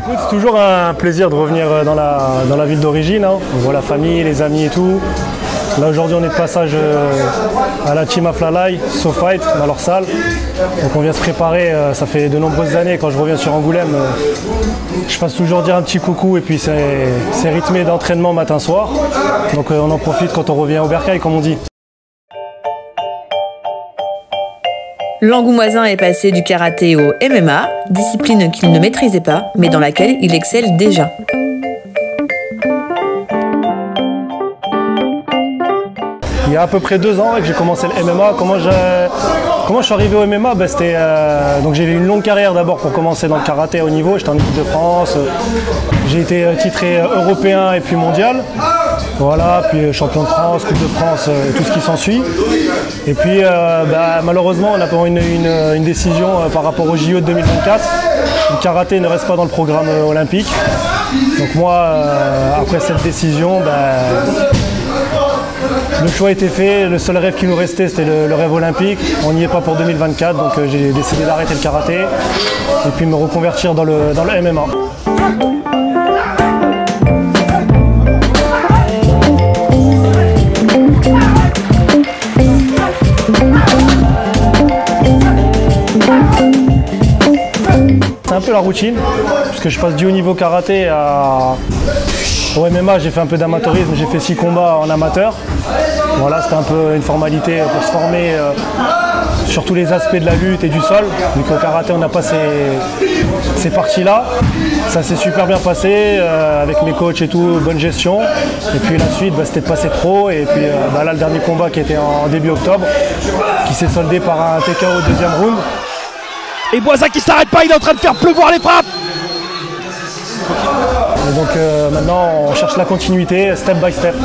C'est toujours un plaisir de revenir dans la ville d'origine. Hein. On voit la famille, les amis et tout. Là aujourd'hui on est de passage à la Team Aflalai, SoFight, dans leur salle. Donc on vient se préparer, ça fait de nombreuses années quand je reviens sur Angoulême. Je passe toujours dire un petit coucou et puis c'est rythmé d'entraînement matin-soir. Donc on en profite quand on revient au bercail comme on dit. L'Angoumoisin est passé du karaté au MMA, discipline qu'il ne maîtrisait pas, mais dans laquelle il excelle déjà. Il y a à peu près 2 ans que j'ai commencé le MMA. Comment je suis arrivé au MMA? Donc j'ai eu une longue carrière d'abord pour commencer dans le karaté à haut niveau. J'étais en équipe de France, j'ai été titré européen et puis mondial. Voilà, puis champion de France, Coupe de France, tout ce qui s'ensuit. Et puis malheureusement on a pris une décision par rapport au JO de 2024. Le karaté ne reste pas dans le programme olympique. Donc moi, après cette décision, le choix a été fait, le seul rêve qui nous restait c'était le rêve olympique. On n'y est pas pour 2024, donc j'ai décidé d'arrêter le karaté et puis me reconvertir dans le MMA. C'est un peu la routine, puisque je passe du haut niveau karaté au MMA. J'ai fait un peu d'amateurisme, j'ai fait 6 combats en amateur. Voilà, c'était un peu une formalité pour se former sur tous les aspects de la lutte et du sol. Vu qu'au karaté on n'a pas ces parties-là. Ça s'est super bien passé avec mes coachs et tout, bonne gestion. Et puis la suite, c'était de passer pro. Et puis là, le dernier combat qui était en début octobre, qui s'est soldé par un TKO au 2e round. Et Boisa qui s'arrête pas, il est en train de faire pleuvoir les frappes. Et donc maintenant on cherche la continuité, step by step.